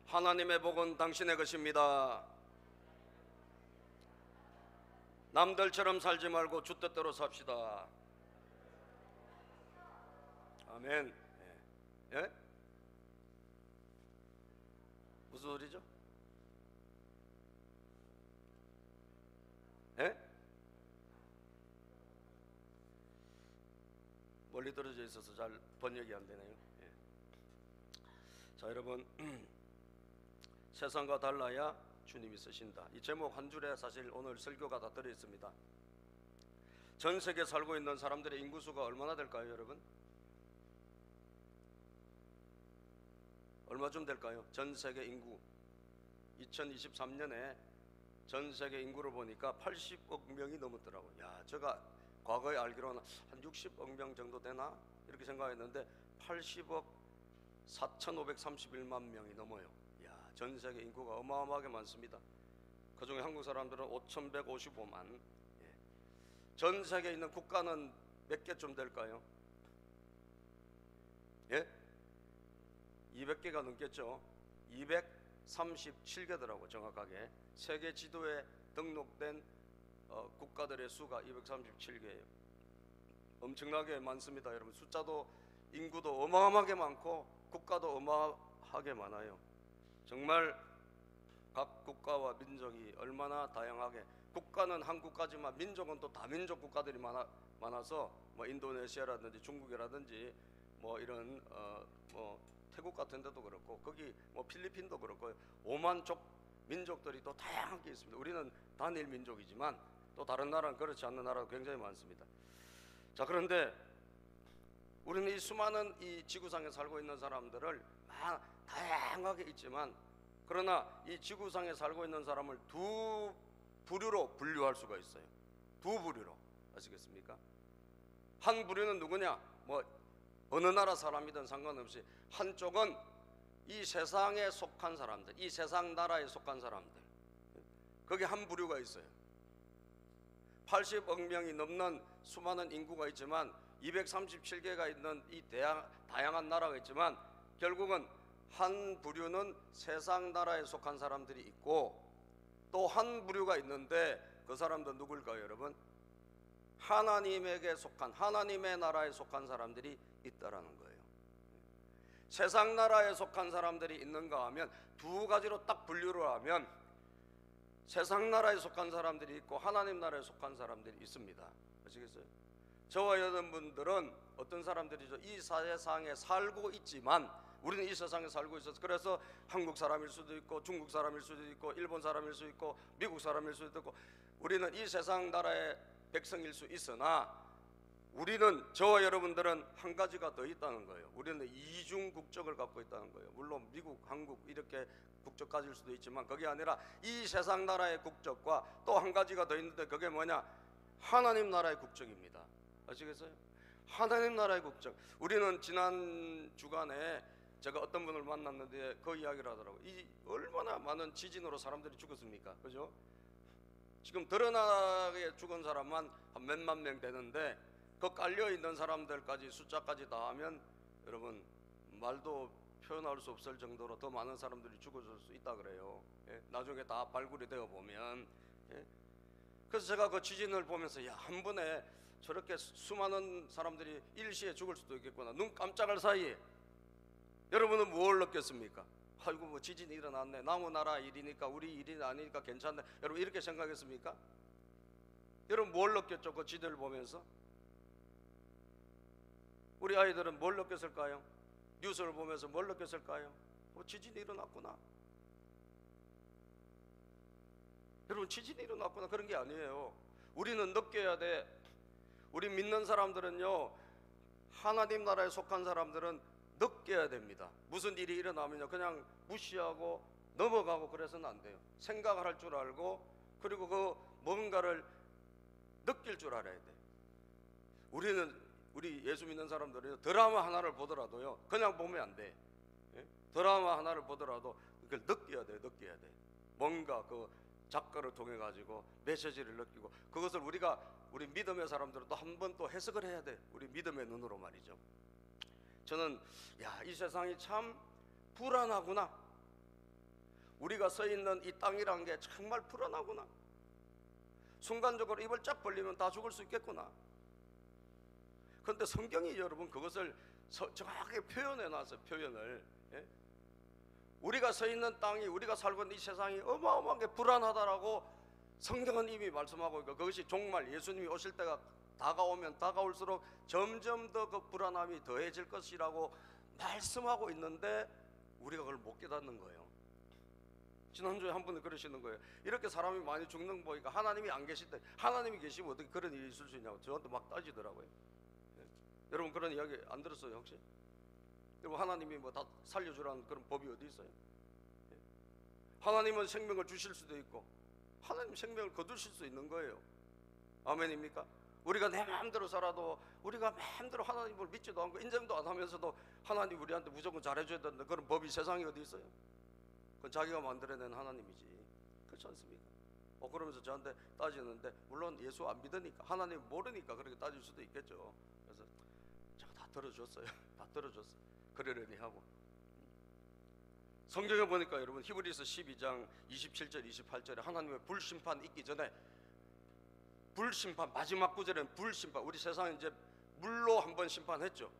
하나님의 복은 당신의 것입니다. 남들처럼 살지 말고 주 뜻대로 삽시다. 아멘. 예? 무슨 소리죠? 예? 멀리 떨어져 있어서 잘 번역이 안 되네요. 예. 자, 여러분, 세상과 달라야 주님이 쓰신다. 이 제목 한 줄에 사실 오늘 설교가 다 들어 있습니다. 전 세계 살고 있는 사람들의 인구수가 얼마나 될까요, 여러분? 얼마쯤 될까요? 전 세계 인구 2023년에 전 세계 인구를 보니까 80억 명이 넘었더라고요. 야, 제가 과거에 알기로는 한 60억 명 정도 되나? 이렇게 생각했는데 80억 4,531만 명이 넘어요. 야, 전 세계 인구가 어마어마하게 많습니다. 그중에 한국 사람들은 5,155만. 예. 전 세계에 있는 국가는 몇 개쯤 될까요? 예? 200개가 넘겠죠. 237개더라고 정확하게. 세계 지도에 등록된 국가들의 수가 237개예요. 엄청나게 많습니다, 여러분. 숫자도 인구도 어마어마하게 많고 국가도 어마어마하게 많아요. 정말 각 국가와 민족이 얼마나 다양하게, 국가는 한 국가지만 민족은 또 다민족 국가들이 많아서 뭐 인도네시아라든지 중국이라든지 뭐 이런 뭐 태국 같은 데도 그렇고, 거기 뭐 필리핀도 그렇고 5만 족 민족들이 또 다양하게 있습니다. 우리는 단일 민족이지만 또 다른 나라는 그렇지 않는 나라도 굉장히 많습니다. 자, 그런데 우리는 이 수많은 이 지구상에 살고 있는 사람들을 다양하게 있지만, 그러나 이 지구상에 살고 있는 사람을 두 부류로 분류할 수가 있어요. 두 부류로. 아시겠습니까? 한 부류는 누구냐? 뭐 어느 나라 사람이든 상관없이 한쪽은 이 세상에 속한 사람들, 이 세상 나라에 속한 사람들, 거기 한 부류가 있어요. 80억 명이 넘는 수많은 인구가 있지만 237개가 있는 이 다양한 나라가 있지만, 결국은 한 부류는 세상 나라에 속한 사람들이 있고, 또 한 부류가 있는데 그 사람들은 누굴까요, 여러분? 하나님에게 속한, 하나님의 나라에 속한 사람들이 있다라는 거예요. 세상 나라에 속한 사람들이 있는가 하면 두 가지로 딱 분류를 하면 세상 나라에 속한 사람들이 있고 하나님 나라에 속한 사람들이 있습니다. 아시겠어요? 저와 여러분들은 어떤 사람들이죠? 이 세상에 살고 있지만, 우리는 이 세상에 살고 있어서, 그래서 한국 사람일 수도 있고 중국 사람일 수도 있고 일본 사람일 수도 있고 미국 사람일 수도 있고, 우리는 이 세상 나라의 백성일 수 있으나, 우리는, 저와 여러분들은 한 가지가 더 있다는 거예요. 우리는 이중 국적을 갖고 있다는 거예요. 물론 미국, 한국 이렇게 국적 가질 수도 있지만, 그게 아니라 이 세상 나라의 국적과 또 한 가지가 더 있는데, 그게 뭐냐? 하나님 나라의 국적입니다. 아시겠어요? 하나님 나라의 국적. 우리는 지난 주간에 제가 어떤 분을 만났는데 그 이야기를 하더라고요. 이 얼마나 많은 지진으로 사람들이 죽었습니까? 그죠? 지금 드러나게 죽은 사람만 한 몇만 명 되는데, 그 깔려있는 사람들까지 숫자까지 다 하면 여러분 말도 표현할 수 없을 정도로 더 많은 사람들이 죽어질 수 있다 그래요. 예? 나중에 다 발굴이 되어 보면. 예? 그래서 제가 그 지진을 보면서, 야, 한 번에 저렇게 수많은 사람들이 일시에 죽을 수도 있겠구나. 눈 깜짝할 사이에 여러분은 뭘 느꼈습니까? 아이고, 뭐 지진이 일어났네, 남의 나라 일이니까 우리 일이 아니니까 괜찮네, 여러분 이렇게 생각했습니까? 여러분 뭘 느꼈죠? 그 지진을 보면서 우리 아이들은 뭘 느꼈을까요? 뉴스를 보면서 뭘 느꼈을까요? 지진이 일어났구나. 여러분, 지진이 일어났구나, 그런 게 아니에요. 우리는 느껴야 돼. 우리 믿는 사람들은요, 하나님 나라에 속한 사람들은 느껴야 됩니다. 무슨 일이 일어나면요 그냥 무시하고 넘어가고 그래서는 안 돼요. 생각을 할 줄 알고, 그리고 그 뭔가를 느낄 줄 알아야 돼. 우리 예수 믿는 사람들은 드라마 하나를 보더라도요 그냥 보면 안 돼. 예? 드라마 하나를 보더라도 그걸 느껴야 돼. 느껴야 돼. 뭔가 그 작가를 통해 가지고 메시지를 느끼고, 그것을 우리 믿음의 사람들은 또 한 번 또 해석을 해야 돼. 우리 믿음의 눈으로 말이죠. 저는 이 세상이 참 불안하구나. 우리가 서 있는 이 땅이란 게 정말 불안하구나. 순간적으로 입을 쫙 벌리면 다 죽을 수 있겠구나. 그런데 성경이 여러분 그것을 정확하게 표현해 놨어요. 표현을. 예? 우리가 서 있는 땅이, 우리가 살고 있는 이 세상이 어마어마하게 불안하다라고 성경은 이미 말씀하고 있고, 그것이 정말 예수님이 오실 때가 다가오면 다가올수록 점점 더 그 불안함이 더해질 것이라고 말씀하고 있는데 우리가 그걸 못 깨닫는 거예요. 지난주에 한 분이 그러시는 거예요. 이렇게 사람이 많이 죽는 거 보니까 하나님이 안 계실 때, 하나님이 계시면 어떻게 그런 일이 있을 수 있냐고 저한테 막 따지더라고요. 예? 여러분 그런 이야기 안 들었어요 혹시? 여러분 하나님이 뭐 다 살려주라는 그런 법이 어디 있어요? 예? 하나님은 생명을 주실 수도 있고 하나님 생명을 거두실 수 있는 거예요. 아멘입니까? 우리가 내 마음대로 살아도, 우리가 마음대로 하나님을 믿지도 않고 인정도 안 하면서도 하나님 우리한테 무조건 잘해줘야 된다 그런 법이 세상에 어디 있어요? 그건 자기가 만들어낸 하나님이지. 그렇지 않습니까? 그러면서 저한테 따지는데, 물론 예수 안 믿으니까, 하나님 모르니까 그렇게 따질 수도 있겠죠. 그래서 제가 다 들어줬어요. 다 들어줬어요. 그러려니 하고. 성경에 보니까 여러분 히브리서 12장 27절 28절에 하나님의 불심판 있기 전에, 불심판 마지막 구절에는 불심판, 우리 세상에 이제 물로 한번 심판했죠.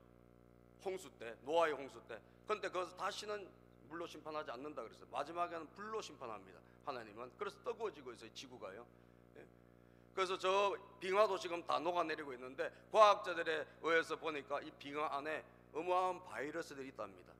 홍수 때, 노아의 홍수 때. 그런데 거기서 다시는 물로 심판하지 않는다 그랬어요. 마지막에는 불로 심판합니다. 하나님은. 그래서 뜨거워지고 있어요, 지구가요. 예? 그래서 저 빙하도 지금 다 녹아내리고 있는데, 과학자들에 의해서 보니까 이 빙하 안에 어마어마한 바이러스들이 있답니다.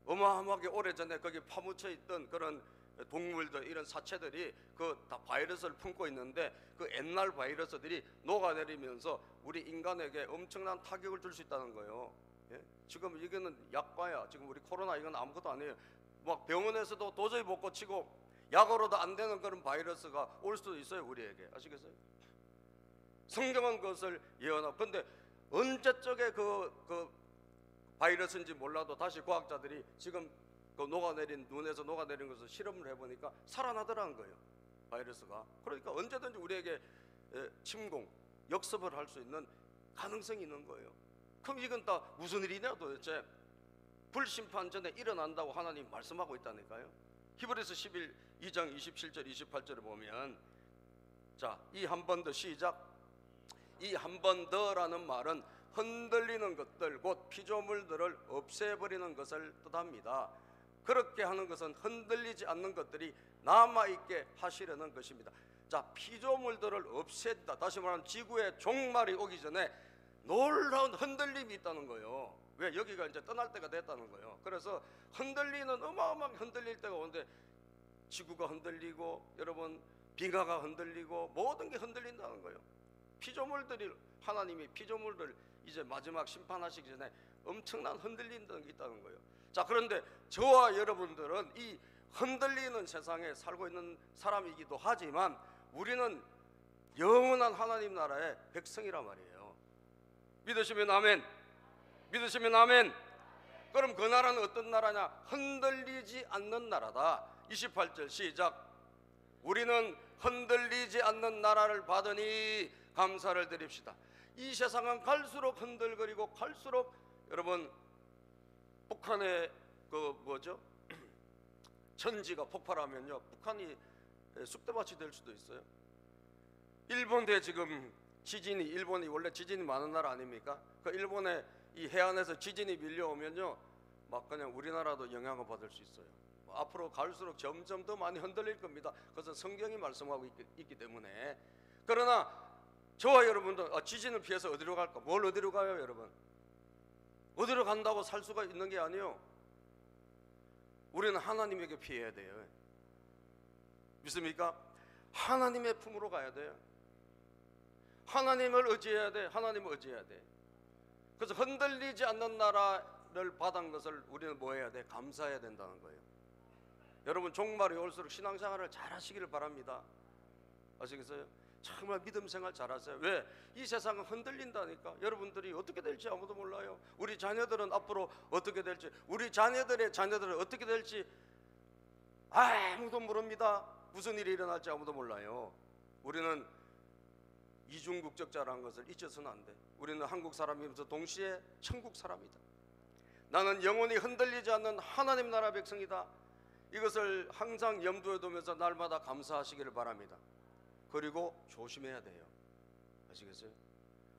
어마어마하게 오래전에 거기 파묻혀 있던 그런 동물들, 이런 사체들이 그 다 바이러스를 품고 있는데, 그 옛날 바이러스들이 녹아내리면서 우리 인간에게 엄청난 타격을 줄 수 있다는 거예요. 예? 지금 이거는 약과야. 지금 우리 코로나 이건 아무것도 아니에요. 막 병원에서도 도저히 못 고치고 약으로도 안 되는 그런 바이러스가 올 수도 있어요, 우리에게. 아시겠어요? 성경은 그것을 예언하고, 근데 언제적에 그 바이러스인지 몰라도 다시 과학자들이 지금 그 녹아내린, 눈에서 녹아내린 것을 실험을 해보니까 살아나더라는 거예요, 바이러스가. 그러니까 언제든지 우리에게 침공, 역습을 할 수 있는 가능성이 있는 거예요. 그럼 이건 다 무슨 일이냐 도대체? 불심판 전에 일어난다고 하나님 말씀하고 있다니까요. 히브리서 12장 27절 28절에 보면, 자, 이 한 번 더 시작. 이 한 번 더라는 말은 흔들리는 것들, 곧 피조물들을 없애버리는 것을 뜻합니다. 그렇게 하는 것은 흔들리지 않는 것들이 남아있게 하시려는 것입니다. 자, 피조물들을 없앤다. 다시 말하면 지구의 종말이 오기 전에 놀라운 흔들림이 있다는 거예요. 왜? 여기가 이제 떠날 때가 됐다는 거예요. 그래서 흔들리는, 어마어마하게 흔들릴 때가 오는데, 지구가 흔들리고 여러분 빙하가 흔들리고 모든 게 흔들린다는 거예요. 피조물들이, 하나님이 피조물들 이제 마지막 심판하시기 전에 엄청난 흔들린다는 게 있다는 거예요. 자, 그런데 저와 여러분들은 이 흔들리는 세상에 살고 있는 사람이기도 하지만 우리는 영원한 하나님 나라의 백성이란 말이에요. 믿으시면 아멘. 믿으시면 아멘. 그럼 그 나라는 어떤 나라냐? 흔들리지 않는 나라다. 28절 시작. 우리는 흔들리지 않는 나라를 받으니 감사를 드립시다. 이 세상은 갈수록 흔들거리고 갈수록, 여러분 북한의 그 뭐죠? 천지가 폭발하면요, 북한이 쑥대밭이 될 수도 있어요. 일본에 지금 지진이, 일본이 원래 지진이 많은 나라 아닙니까? 그 일본의 이 해안에서 지진이 밀려오면요, 막 그냥 우리나라도 영향을 받을 수 있어요. 앞으로 갈수록 점점 더 많이 흔들릴 겁니다. 그것은 성경이 말씀하고 있기 때문에. 그러나 저와 여러분도 지진을 피해서 어디로 갈까? 뭘 어디로 가요, 여러분? 어디로 간다고 살 수가 있는 게 아니에요. 우리는 하나님에게 피해야 돼요. 믿습니까? 하나님의 품으로 가야 돼요. 하나님을 의지해야 돼. 하나님을 의지해야 돼. 그래서 흔들리지 않는 나라를 받은 것을 우리는 뭐 해야 돼? 감사해야 된다는 거예요. 여러분 종말이 올수록 신앙생활을 잘 하시기를 바랍니다. 아시겠어요? 정말 믿음 생활 잘하세요. 왜? 이 세상은 흔들린다니까. 여러분들이 어떻게 될지 아무도 몰라요. 우리 자녀들은 앞으로 어떻게 될지, 우리 자녀들의 자녀들은 어떻게 될지 아무도 모릅니다. 무슨 일이 일어날지 아무도 몰라요. 우리는 이중국적자라는 것을 잊어서는 안 돼. 우리는 한국 사람이면서 동시에 천국 사람이다. 나는 영원히 흔들리지 않는 하나님 나라 백성이다. 이것을 항상 염두에 두면서 날마다 감사하시기를 바랍니다. 그리고 조심해야 돼요. 아시겠어요?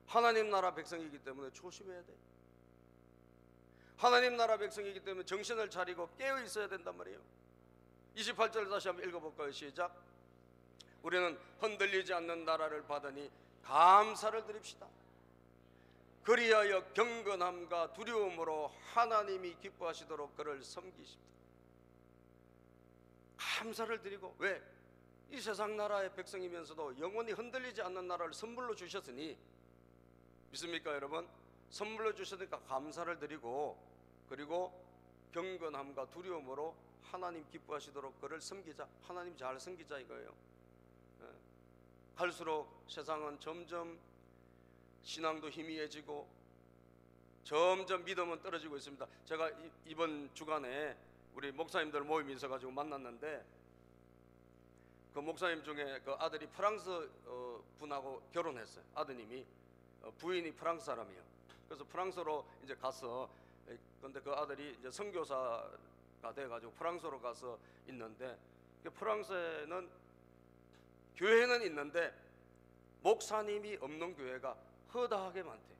하나님 나라 백성이기 때문에 조심해야 돼요. 하나님 나라 백성이기 때문에 정신을 차리고 깨어 있어야 된단 말이에요. 28절 다시 한번 읽어볼까요? 시작. 우리는 흔들리지 않는 나라를 받으니 감사를 드립시다. 그리하여 경건함과 두려움으로 하나님이 기뻐하시도록 그를 섬기십니다. 감사를 드리고, 왜? 이 세상 나라의 백성이면서도 영원히 흔들리지 않는 나라를 선물로 주셨으니, 믿습니까 여러분? 선물로 주셨으니까 감사를 드리고, 그리고 경건함과 두려움으로 하나님 기뻐하시도록 그를 섬기자. 하나님 잘 섬기자 이거예요. 갈수록 세상은 점점 신앙도 희미해지고 점점 믿음은 떨어지고 있습니다. 제가 이번 주간에 우리 목사님들 모임이 있어가지고 만났는데, 그 목사님 중에 그 아들이 프랑스 분하고 결혼했어요. 아드님이 부인이 프랑스 사람이에요. 그래서 프랑스로 이제 가서, 근데 그 아들이 이제 선교사가 돼가지고 프랑스로 가서 있는데, 프랑스에는 교회는 있는데 목사님이 없는 교회가 허다하게 많대요.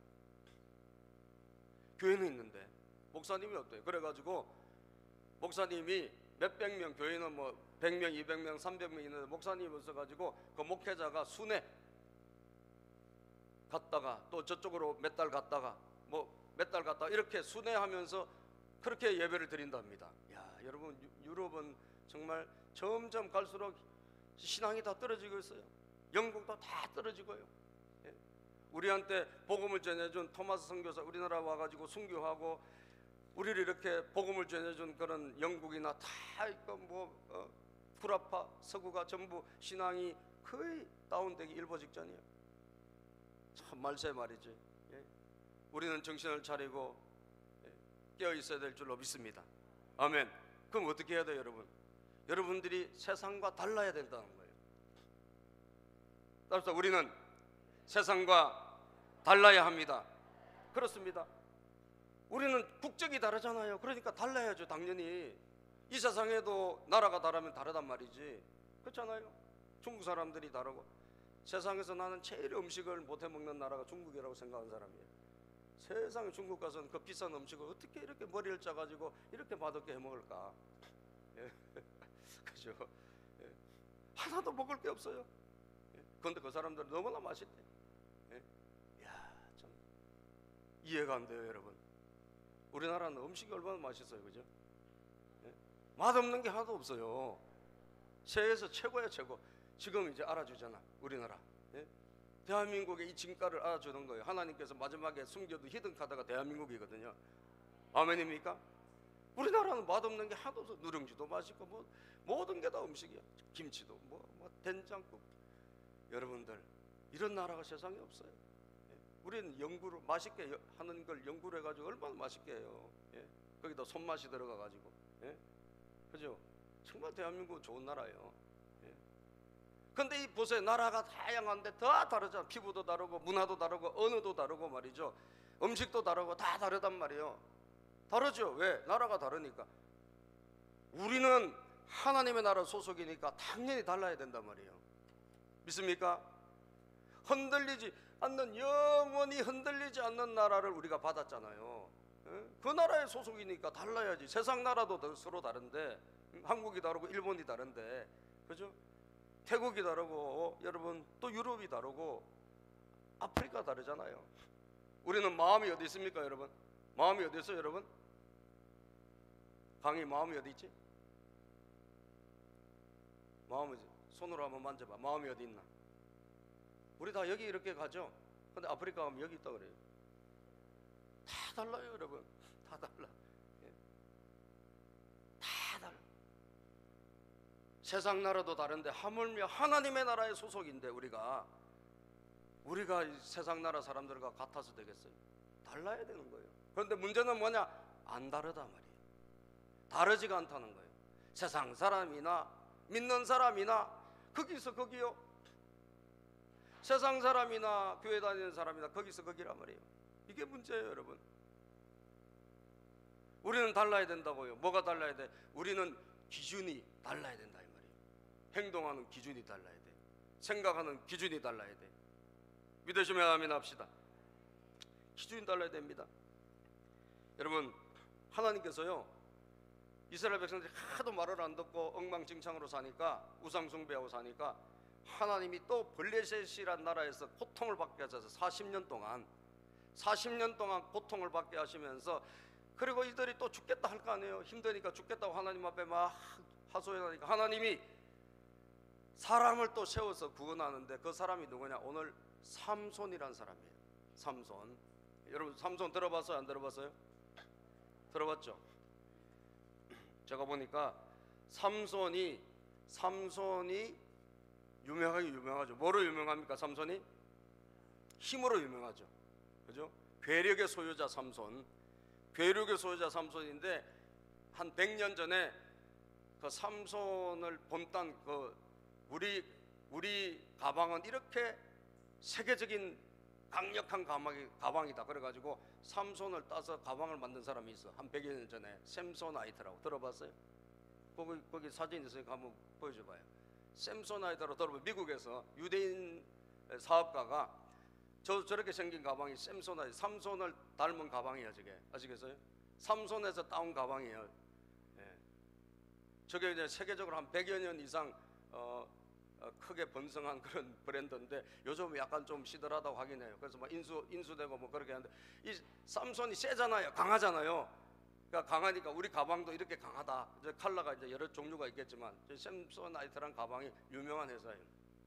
교회는 있는데 목사님이 없대요. 그래가지고 목사님이 몇백 명, 교회는 뭐 100명, 200명, 300명 있는데 목사님이 없어가지고 그 목회자가 순회 갔다가 또 저쪽으로 몇 달 갔다가 뭐 몇 달 갔다가 이렇게 순회하면서 그렇게 예배를 드린답니다. 야, 여러분, 유럽은 정말 점점 갈수록 신앙이 다 떨어지고 있어요. 영국도 다 떨어지고요. 예. 우리한테 복음을 전해준 토마스 선교사 우리나라 와가지고 순교하고 우리를 이렇게 복음을 전해준 그런 영국이나 다 있고 뭐 구라파 서구가 전부 신앙이 거의 다운되기 일보 직전이에요. 참 말세 말이지. 예. 우리는 정신을 차리고 깨어 있어야 될 줄로 믿습니다. 아멘. 그럼 어떻게 해야 돼요, 여러분? 여러분들이 세상과 달라야 된다는 거예요. 따라서 우리는 세상과 달라야 합니다. 그렇습니다. 우리는 국적이 다르잖아요. 그러니까 달라야죠, 당연히. 이 세상에도 나라가 다르면 다르단 말이지. 그렇잖아요. 중국 사람들이 다르고. 세상에서 나는 제일 음식을 못해 먹는 나라가 중국이라고 생각하는 사람이에요. 세상에 중국 가서는 그 비싼 음식을 어떻게 이렇게 머리를 짜가지고 이렇게 맛없게 해먹을까? 예. 그죠? 예. 하나도 먹을 게 없어요. 예. 그런데 그 사람들은 너무나 맛있대. 예. 이야, 참 이해가 안 돼요, 여러분. 우리나라는 음식이 얼마나 맛있어요, 그죠? 예. 맛없는 게 하나도 없어요. 세계에서 최고야, 최고. 지금 이제 알아주잖아, 우리나라. 예? 대한민국의 이 진가를 알아주는 거예요. 하나님께서 마지막에 숨겨둔 히든 카드가 대한민국이거든요. 아멘입니까? 우리나라는 맛없는 게 하나도 없어. 누룽지도 맛있고 뭐 모든 게 다 음식이야. 김치도 뭐 된장국. 여러분들, 이런 나라가 세상에 없어요. 예? 우리는 연구를 맛있게 하는 걸 연구를 해가지고 얼마나 맛있게 해요. 예? 거기다 손맛이 들어가가지고. 예? 그죠? 정말 대한민국은 좋은 나라예요. 근데 이 보세요, 나라가 다양한데 다 다르잖아. 피부도 다르고 문화도 다르고 언어도 다르고 말이죠. 음식도 다르고 다 다르단 말이에요. 다르죠. 왜? 나라가 다르니까. 우리는 하나님의 나라 소속이니까 당연히 달라야 된단 말이에요. 믿습니까? 흔들리지 않는, 영원히 흔들리지 않는 나라를 우리가 받았잖아요. 그 나라의 소속이니까 달라야지. 세상 나라도 서로 다른데, 한국이 다르고 일본이 다른데, 그죠? 태국이 다르고, 여러분, 또 유럽이 다르고 아프리카 다르잖아요. 우리는 마음이 어디 있습니까, 여러분? 마음이 어디 있어요, 여러분? 강의 마음이 어디 있지? 마음이, 손으로 한번 만져봐. 마음이 어디 있나? 우리 다 여기 이렇게 가죠? 근데 아프리카 가면 여기 있다 그래요. 다 달라요, 여러분. 다 달라. 다 달라. 세상 나라도 다른데 하물며 하나님의 나라의 소속인데 우리가 세상 나라 사람들과 같아서 되겠어요? 달라야 되는 거예요. 그런데 문제는 뭐냐? 안 다르다 말이에요. 다르지가 않다는 거예요. 세상 사람이나 믿는 사람이나 거기서 거기요. 세상 사람이나 교회 다니는 사람이나 거기서 거기란 말이에요. 이게 문제예요, 여러분. 우리는 달라야 된다고요. 뭐가 달라야 돼? 우리는 기준이 달라야 된다 이 말이에요. 행동하는 기준이 달라야 돼. 생각하는 기준이 달라야 돼. 믿으시면 아멘 합시다. 기준이 달라야 됩니다. 여러분, 하나님께서요, 이스라엘 백성들이 하도 말을 안 듣고 엉망진창으로 사니까, 우상 숭배하고 사니까 하나님이 또 블레셋이란 나라에서 고통을 받게 하셔서 40년 동안 고통을 받게 하시면서, 그리고 이들이 또 죽겠다 할 거 아니에요. 힘드니까 죽겠다고 하나님 앞에 막 하소연하니까 하나님이 사람을 또 세워서 구원하는데, 그 사람이 누구냐? 오늘 삼손이란 사람이에요. 삼손. 여러분, 삼손 들어봤어요? 안 들어봤어요? 들어봤죠? 제가 보니까 삼손이 유명하죠. 뭐로 유명합니까? 삼손이 힘으로 유명하죠. 그죠? 괴력의 소유자 삼손. 괴력의 소유자 삼손인데, 한 100년 전에 그 삼손을 본딴 그 우리 가방은 이렇게 세계적인 강력한 가방이다. 그래가지고 삼손을 따서 가방을 만든 사람이 있어. 한 100여 년 전에 샘소나이트라고 들어봤어요? 거기 사진 있으니까 한번 보여줘봐요. 샘소나이트라고 들어보면 미국에서 유대인 사업가가 저렇게 생긴 가방이 샘소나이트, 삼손을 닮은 가방이에요. 저게 아시겠어요? 삼손에서 따온 가방이에요. 예. 저게 이제 세계적으로 한 100여 년 이상 크게 번성한 그런 브랜드인데, 요즘 약간 좀 시들하다고 하긴 해요. 그래서 막 인수되고 뭐 그렇게 하는데, 이 삼손이 세잖아요. 강하잖아요. 그러니까 강하니까 우리 가방도 이렇게 강하다. 이제 컬러가 이제 여러 종류가 있겠지만, 샘소나이트라는 가방이 유명한 회사예요.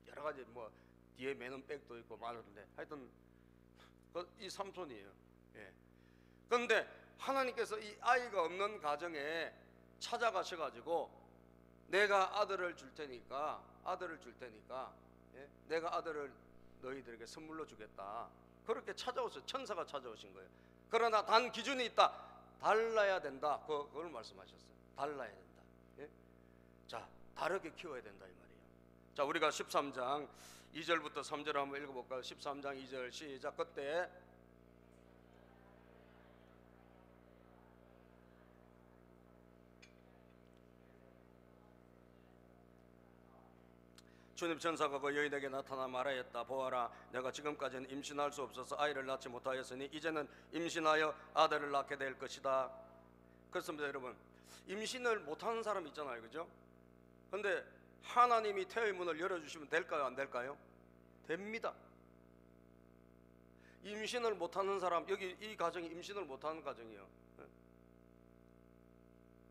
여러 가지 뭐 뒤에 매는 백도 있고 많은데, 하여튼 이 삼손이에요. 예. 그런데 하나님께서 이 아이가 없는 가정에 찾아가셔가지고, 내가 아들을 줄 테니까, 예? 내가 아들을 너희들에게 선물로 주겠다. 그렇게 찾아오셔. 천사가 찾아오신 거예요. 그러나 단 기준이 있다. 달라야 된다. 그걸 말씀하셨어요. 달라야 된다. 예? 자, 다르게 키워야 된다 이 말이에요. 자, 우리가 13장 2절부터 3절 한번 읽어볼까요? 13장 2절 시작. 그때 주님 천사가 그 여인에게 나타나 말하였다. 보아라, 내가 지금까지는 임신할 수 없어서 아이를 낳지 못하였으니 이제는 임신하여 아들을 낳게 될 것이다. 그렇습니다. 여러분, 임신을 못하는 사람 있잖아요. 그죠? 근데 하나님이 태의 문을 열어주시면 될까요? 안 될까요? 됩니다. 임신을 못하는 사람, 여기 이 가정이 임신을 못하는 가정이에요.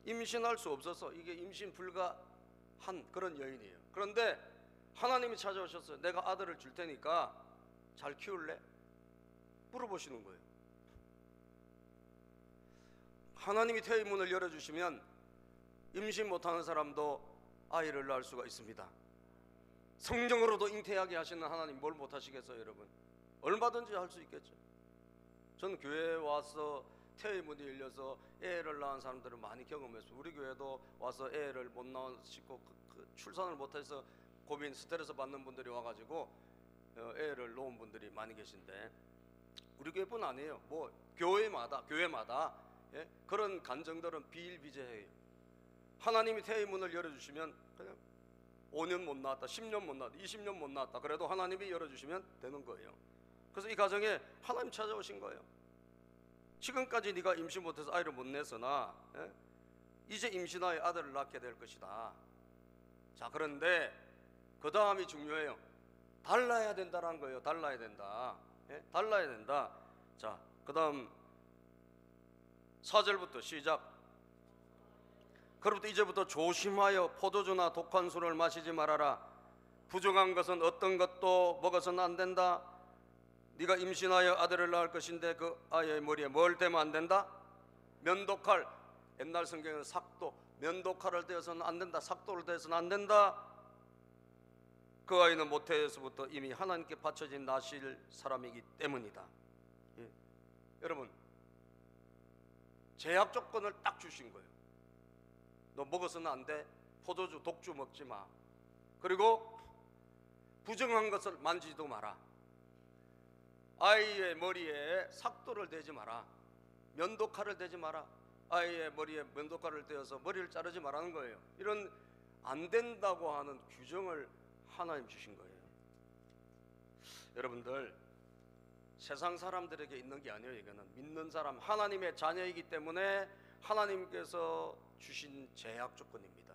임신할 수 없어서 이게 임신 불가한 그런 여인이에요. 그런데 하나님이 찾아오셨어요. 내가 아들을 줄 테니까 잘 키울래? 물어보시는 거예요. 하나님이 태의 문을 열어주시면 임신 못하는 사람도 아이를 낳을 수가 있습니다. 성령으로도 잉태하게 하시는 하나님 뭘 못하시겠어요 여러분? 얼마든지 할 수 있겠죠. 저는 교회에 와서 태의 문이 열려서 애를 낳은 사람들을 많이 경험했어요. 우리 교회도 와서 애를 못 낳으시고 출산을 못해서 고민, 스트레스 받는 분들이 와가지고 애를 놓은 분들이 많이 계신데, 우리 교회뿐 아니에요. 뭐 교회마다 예? 그런 간증들은 비일비재해요. 하나님이 태의 문을 열어주시면 그냥 5년 못 낳았다, 10년 못 낳았다, 20년 못 낳았다, 그래도 하나님이 열어주시면 되는 거예요. 그래서 이 가정에 하나님 찾아오신 거예요. 지금까지 네가 임신 못해서 아이를 못 냈으나 예? 이제 임신하여 아들을 낳게 될 것이다. 자, 그런데 그 다음이 중요해요. 달라야 된다는 거예요. 달라야 된다. 예? 달라야 된다. 자, 그 다음 4절부터 시작. 그로부터 이제부터 조심하여 포도주나 독한 술을 마시지 말아라. 부정한 것은 어떤 것도 먹어서는 안 된다. 네가 임신하여 아들을 낳을 것인데 그 아이의 머리에 뭘 대면 안 된다? 면도칼. 옛날 성경에는 삭도, 면도칼을 대어서는 안 된다. 삭도를 대어서는 안 된다. 그 아이는 모태에서부터 이미 하나님께 바쳐진 나실 사람이기 때문이다. 예. 여러분, 제약 조건을 딱 주신 거예요. 너 먹어서는 안 돼. 포도주, 독주 먹지 마. 그리고 부정한 것을 만지지도 마라. 아이의 머리에 삭도를 대지 마라. 면도칼을 대지 마라. 아이의 머리에 면도칼을 떼어서 머리를 자르지 말라는 거예요. 이런 안 된다고 하는 규정을 하나님 주신 거예요. 여러분들, 세상 사람들에게 있는 게 아니에요. 이거는 믿는 사람, 하나님의 자녀이기 때문에 하나님께서 주신 제약 조건입니다.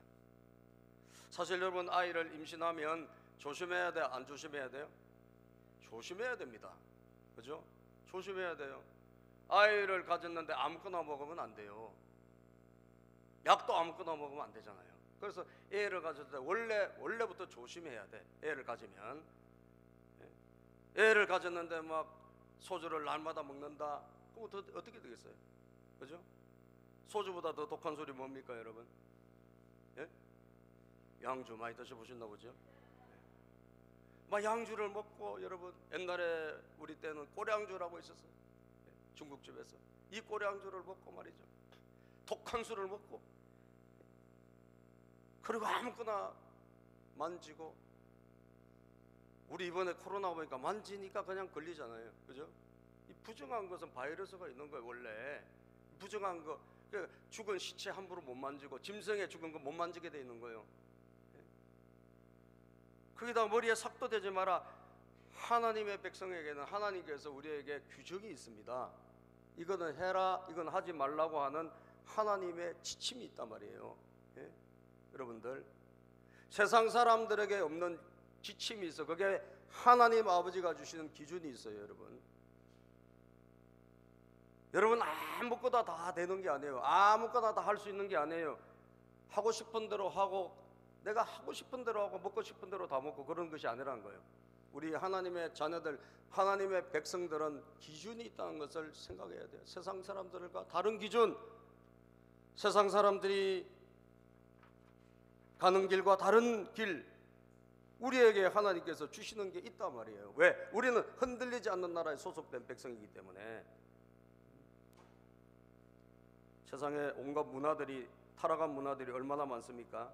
사실 여러분, 아이를 임신하면 조심해야 돼요? 안 조심해야 돼요? 조심해야 됩니다. 그죠? 조심해야 돼요. 아이를 가졌는데 아무거나 먹으면 안 돼요. 약도 아무거나 먹으면 안 되잖아요. 그래서 애를 가졌을 때 원래부터 조심해야 돼. 애를 가지면. 애를 가졌는데 막 소주를 날마다 먹는다. 그럼 어떻게 되겠어요? 그죠? 소주보다 더 독한 소리 뭡니까, 여러분? 예? 양주 많이 드셔보셨나 보죠? 막 양주를 먹고, 여러분, 옛날에 우리 때는 꼬량주라고 있었어요. 중국집에서 이 꼬량주를 먹고 말이죠, 독한 술을 먹고, 그리고 아무거나 만지고. 우리 이번에 코로나 보니까 만지니까 그냥 걸리잖아요. 그죠? 이 부정한 것은 바이러스가 있는 거예요. 원래 부정한 거, 죽은 시체 함부로 못 만지고, 짐승에 죽은 거 못 만지게 돼 있는 거예요. 거기다 머리에 삭도 대지 마라. 하나님의 백성에게는 하나님께서 우리에게 규정이 있습니다. 이거는 해라, 이건 하지 말라고 하는 하나님의 지침이 있단 말이에요. 예? 여러분들, 세상 사람들에게 없는 지침이 있어. 그게 하나님 아버지가 주시는 기준이 있어요. 여러분 아무거나 다 되는 게 아니에요. 아무거나 다 할 수 있는 게 아니에요. 하고 싶은 대로 하고, 내가 하고 싶은 대로 하고, 먹고 싶은 대로 다 먹고, 그런 것이 아니라는 거예요. 우리 하나님의 자녀들, 하나님의 백성들은 기준이 있다는 것을 생각해야 돼요. 세상 사람들과 다른 기준, 세상 사람들이 가는 길과 다른 길, 우리에게 하나님께서 주시는 게 있단 말이에요. 왜? 우리는 흔들리지 않는 나라에 소속된 백성이기 때문에. 세상에 온갖 문화들이, 타락한 문화들이 얼마나 많습니까?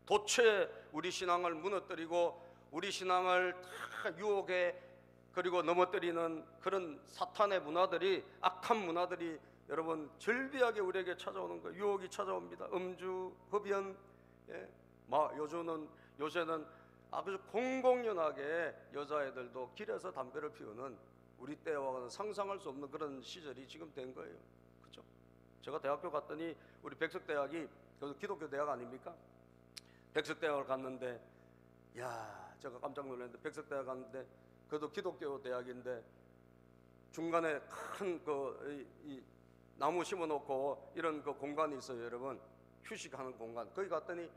도체 우리 신앙을 무너뜨리고 우리 신앙을 다 유혹해, 그리고 넘어뜨리는 그런 사탄의 문화들이, 악한 문화들이 여러분 절비하게 우리에게 찾아오는 거예요. 유혹이 찾아옵니다. 음주, 흡연, 요새는 아주 공공연하게 여자애들도 길에서 담배를 피우는, 우리 때와는 상상할 수 없는 그런 시절이 지금 된 거예요. 그렇죠? 제가 대학교 갔더니, 우리 백석대학이 기독교 대학 아닙니까? 백석대학을 갔는데, 야, 제가 깜짝 놀랐는데, 백석대학 갔는데, 그래도 기독교 대학인데 중간에 큰 이 나무 심어놓고 이런 그 공간이 있어요. 여러분, 휴식하는 공간. 거기 갔더니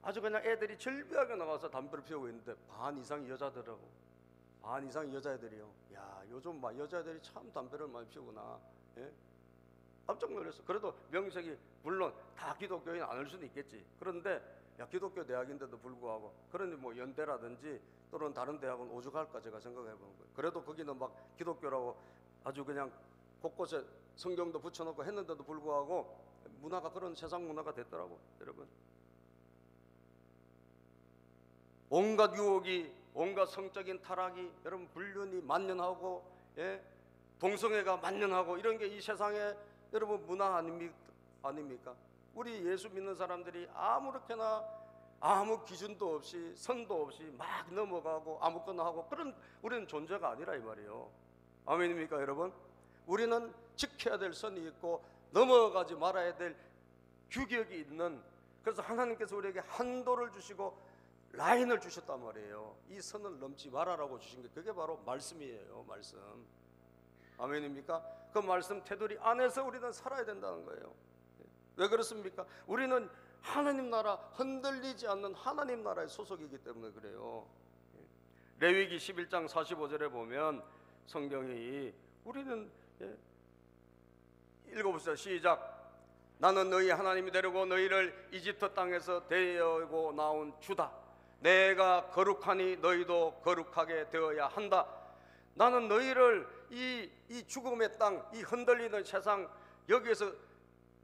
아주 그냥 애들이 절비하게 나가서 담배를 피우고 있는데, 반 이상이 여자더라고. 반 이상이 여자애들이요. 야, 요즘 막 여자애들이 참 담배를 많이 피우구나. 예? 깜짝 놀랐어. 그래도 명색이 물론 다 기독교인 아닐 수는 있겠지. 그런데 야, 기독교 대학인데도 불구하고, 그러니 뭐 연대라든지 또는 다른 대학은 오죽할까 제가 생각해 보는 거예요. 그래도 거기는 막 기독교라고 아주 그냥 곳곳에 성경도 붙여놓고 했는데도 불구하고 문화가 그런 세상 문화가 됐더라고. 여러분, 온갖 유혹이, 온갖 성적인 타락이, 여러분 불륜이 만연하고, 동성애가 만연하고, 이런 게 이 세상에 여러분 문화 아닙니까? 우리 예수 믿는 사람들이 아무렇게나 아무 기준도 없이 선도 없이 막 넘어가고 아무거나 하고, 그런 우리는 존재가 아니라 이 말이에요. 아멘입니까, 여러분? 우리는 지켜야 될 선이 있고 넘어가지 말아야 될 규격이 있는, 그래서 하나님께서 우리에게 한도를 주시고 라인을 주셨단 말이에요. 이 선을 넘지 말아라고 주신 게 그게 바로 말씀이에요. 말씀. 아멘입니까? 그 말씀 테두리 안에서 우리는 살아야 된다는 거예요. 왜 그렇습니까? 우리는 하나님 나라, 흔들리지 않는 하나님 나라의 소속이기 때문에 그래요. 레위기 11장 45절에 보면 성경이, 우리는 읽어보세요. 시작. 나는 너희 하나님이 되려고 너희를 이집트 땅에서 데리고 나온 주다. 내가 거룩하니 너희도 거룩하게 되어야 한다. 나는 너희를 이 죽음의 땅, 이 흔들리는 세상, 여기에서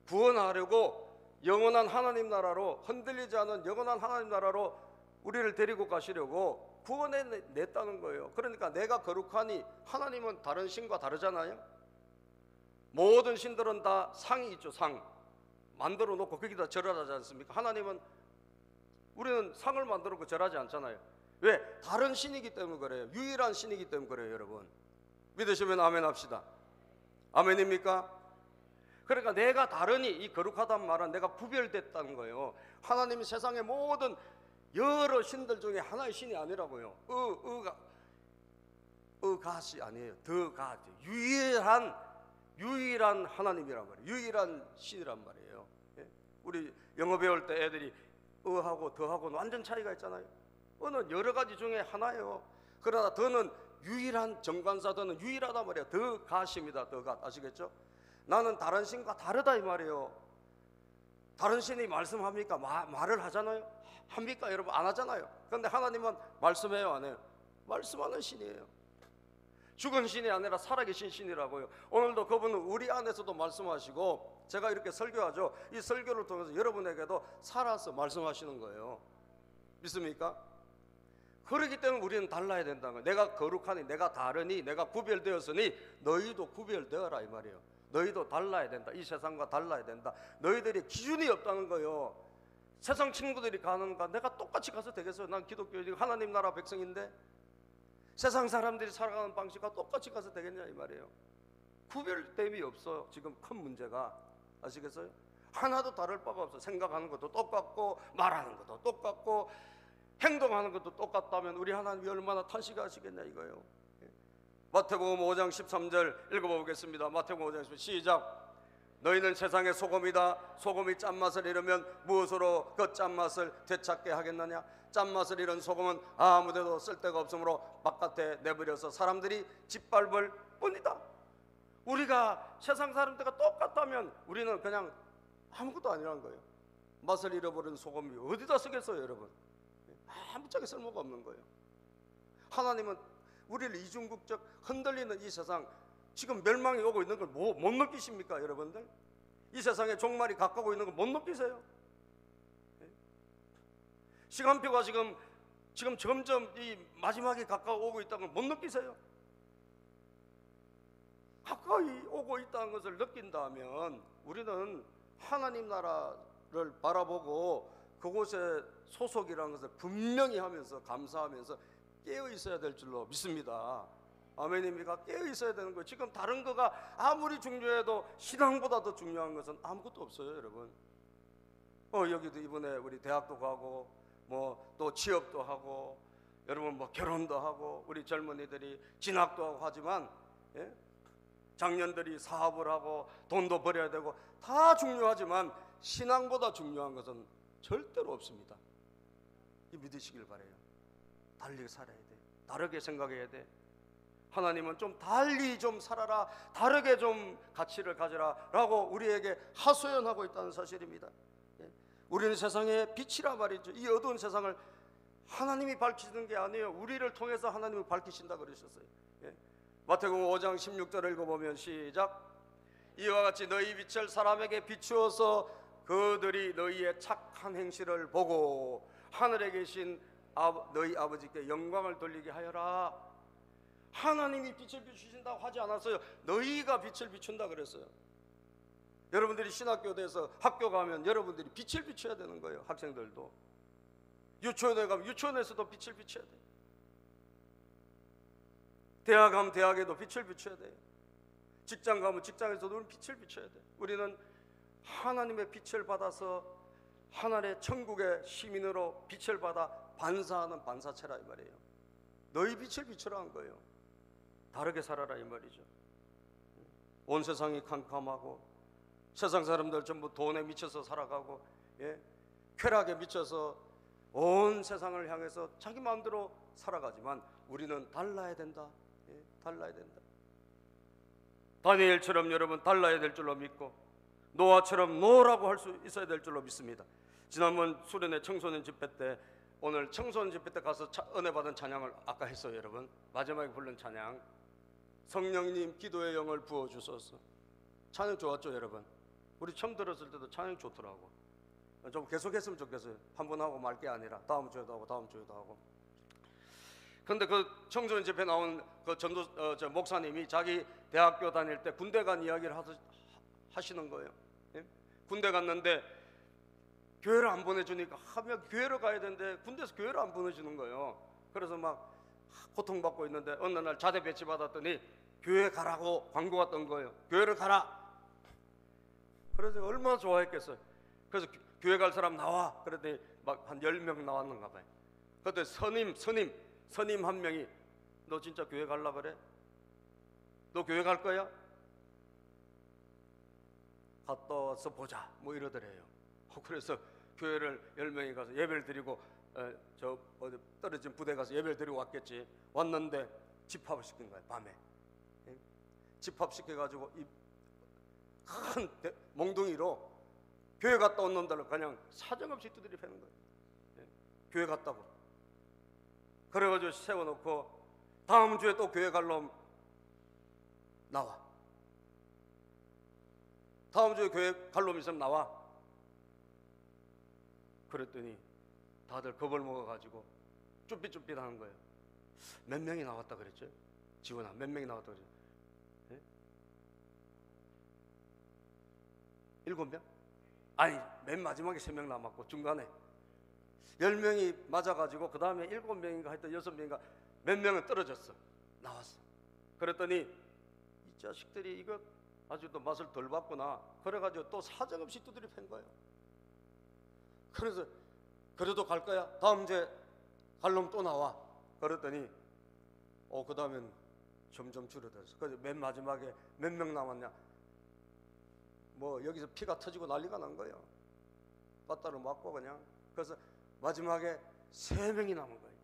구원하려고 영원한 하나님 나라로, 흔들리지 않은 영원한 하나님 나라로 우리를 데리고 가시려고 구원해 냈다는 거예요. 그러니까 내가 거룩하니, 하나님은 다른 신과 다르잖아요. 모든 신들은 다 상이 있죠. 상 만들어 놓고 거기다 절하지 않습니까? 하나님은 우리는 상을 만들어 놓고 절하지 않잖아요. 왜? 다른 신이기 때문에 그래요. 유일한 신이기 때문에 그래요. 여러분 믿으시면 아멘 합시다. 아멘입니까? 그러니까 내가 다르니, 이 거룩하다는 말은 내가 구별됐다는 거예요. 하나님이 세상의 모든 여러 신들 중에 하나의 신이 아니라고요. 가시 아니에요. 가 유일한 하나님이란 말이에요. 유일한 신이란 말이에요. 우리 영어 배울 때 애들이 하고 더하고는 완전 차이가 있잖아요. 는 여러 가지 중에 하나예요. 그러나 더는 유일한 정관사, 더는 유일하단 말이에요. 더 가십니다. 더 가. 아시겠죠? 나는 다른 신과 다르다 이 말이에요. 다른 신이 말씀합니까? 말을 하잖아요. 합니까? 여러분 안 하잖아요. 그런데 하나님은 말씀해요, 안 해요? 말씀하는 신이에요. 죽은 신이 아니라 살아계신 신이라고요. 오늘도 그분은 우리 안에서도 말씀하시고, 제가 이렇게 설교하죠. 이 설교를 통해서 여러분에게도 살아서 말씀하시는 거예요. 믿습니까? 그렇기 때문에 우리는 달라야 된다는 거예요. 내가 거룩하니, 내가 다르니, 내가 구별되었으니 너희도 구별되어라 이 말이에요. 너희도 달라야 된다. 이 세상과 달라야 된다. 너희들이 기준이 없다는 거예요. 세상 친구들이 가는가 내가 똑같이 가서 되겠어요? 난 기독교인이고 하나님 나라 백성인데 세상 사람들이 살아가는 방식과 똑같이 가서 되겠냐 이 말이에요. 구별됨이 없어요. 지금 큰 문제가. 아시겠어요? 하나도 다를 바가 없어. 생각하는 것도 똑같고 말하는 것도 똑같고 행동하는 것도 똑같다면 우리 하나님이 얼마나 탄식하시겠냐 이거예요. 마태복음 5장 13절 읽어보겠습니다. 마태복음 5장 13절 시작. 너희는 세상의 소금이다. 소금이 짠맛을 잃으면 무엇으로 그 짠맛을 되찾게 하겠느냐. 짠맛을 잃은 소금은 아무데도 쓸데가 없으므로 바깥에 내버려서 사람들이 짓밟을 뿐이다. 우리가 세상 사람들과 똑같다면 우리는 그냥 아무것도 아니라는 거예요. 맛을 잃어버린 소금이 어디다 쓰겠어요 여러분? 아무짝에 쓸모가 없는 거예요. 하나님은 우리를 이중국적 흔들리는 이 세상, 지금 멸망이 오고 있는 걸 못 느끼십니까 여러분들? 이 세상에 종말이 가까우고 있는 걸 못 느끼세요? 시간표가 지금 점점 이 마지막이 가까워오고 있다는 걸 못 느끼세요? 가까이 오고 있다는 것을 느낀다면 우리는 하나님 나라를 바라보고 그곳에 소속이라는 것을 분명히 하면서 감사하면서 깨어 있어야 될 줄로 믿습니다. 아멘입니까? 깨어 있어야 되는 거예요. 지금 다른 거가 아무리 중요해도 신앙보다 더 중요한 것은 아무것도 없어요 여러분. 여기도 이번에 우리 대학도 가고 뭐 또 취업도 하고 여러분 뭐 결혼도 하고 우리 젊은이들이 진학도 하고 하지만 장년들이 사업을 하고 돈도 벌어야 되고 다 중요하지만 신앙보다 중요한 것은 절대로 없습니다. 이 믿으시길 바라요. 달리 살아야 돼. 다르게 생각해야 돼. 하나님은 좀 달리 좀 살아라, 다르게 좀 가치를 가져라 라고 우리에게 하소연하고 있다는 사실입니다. 우리는 세상의 빛이라 말이죠. 이 어두운 세상을 하나님이 밝히시는 게 아니에요. 우리를 통해서 하나님이 밝히신다 그러셨어요. 마태복음 5장 16절을 읽어보면 시작. 이와 같이 너희 빛을 사람에게 비추어서 그들이 너희의 착한 행실을 보고 하늘에 계신 너희 아버지께 영광을 돌리게 하여라. 하나님이 빛을 비추신다고 하지 않았어요. 너희가 빛을 비춘다 그랬어요. 여러분들이 신학교에서 학교 가면 여러분들이 빛을 비춰야 되는 거예요. 학생들도 유치원에 가면 유치원에서도 빛을 비춰야 돼요. 대학 가면 대학에도 빛을 비춰야 돼요. 직장 가면 직장에서도 우리는 빛을 비춰야 돼요. 우리는 하나님의 빛을 받아서 하늘의 천국의 시민으로 빛을 받아 반사하는 반사체라 이 말이에요. 너희 빛을 비추라는 거예요. 다르게 살아라 이 말이죠. 온 세상이 캄캄하고 세상 사람들 전부 돈에 미쳐서 살아가고 쾌락에 미쳐서 온 세상을 향해서 자기 마음대로 살아가지만 우리는 달라야 된다. 달라야 된다. 다니엘처럼 여러분 달라야 될 줄로 믿고 노아처럼 노라고 할 수 있어야 될 줄로 믿습니다. 지난번 수련회 청소년 집회 때 오늘 청소년 집회 때 가서 은혜 받은 찬양을 아까 했어요 여러분. 마지막에 부른 찬양 성령님 기도의 영을 부어주소서. 찬양 좋았죠 여러분? 우리 처음 들었을 때도 찬양 좋더라고. 좀 계속했으면 좋겠어요. 한 번 하고 말 게 아니라 다음 주에도 하고 다음 주에도 하고. 근데 그 청소년 집회 나온 그 저 목사님이 자기 대학교 다닐 때 군대 간 이야기를 하시는 거예요. 예? 군대 갔는데 교회를 안 보내주니까 하면 교회를 가야 되는데 군대에서 교회를 안 보내주는 거예요. 그래서 막 고통받고 있는데 어느 날 자대 배치 받았더니 교회 가라고 광고가 뜬 거예요. 교회를 가라. 그래서 얼마나 좋아했겠어요. 그래서 교회 갈 사람 나와. 그랬더니 막 한 10명 나왔는가 봐요. 그때 선임 한 명이 너 진짜 교회 갈라 그래? 너 교회 갈 거야? 갔다 와서 보자 뭐 이러더래요. 그래서 교회를 10명이 가서 예배를 드리고 저 어디 떨어진 부대 가서 예배를 드리고 왔겠지. 왔는데 집합을 시킨 거예요. 밤에 집합시켜가지고 이 큰 몽둥이로 교회 갔다 온 놈들을 그냥 사정없이 두드려 패는 거예요. 교회 갔다고. 그래가지고 세워놓고 다음 주에 또 교회 갈 놈 나와. 다음 주에 교회 갈 놈 있으면 나와. 그랬더니 다들 겁을 먹어가지고 쭈삣쭈삣 하는 거예요. 몇 명이 나왔다 그랬죠? 지원아 몇 명이 나왔다 그랬죠? 7명? 아니 맨 마지막에 3명 남았고 중간에 10명이 맞아가지고 그 다음에 7명인가 하여튼 6명인가 몇 명은 떨어졌어. 나왔어. 그랬더니 이 자식들이 이거 아주 또 맛을 덜 봤구나. 그래가지고 또 사정없이 두드려 팬 거예요. 그래서 그래도 갈 거야? 다음 주에 갈 놈 또 나와. 그랬더니 그 다음엔 점점 줄어들었어. 그래서 맨 마지막에 몇 명 남았냐? 뭐 여기서 피가 터지고 난리가 난 거예요. 빠따로 맞고 그냥. 그래서 마지막에 3명이 남은 거예요.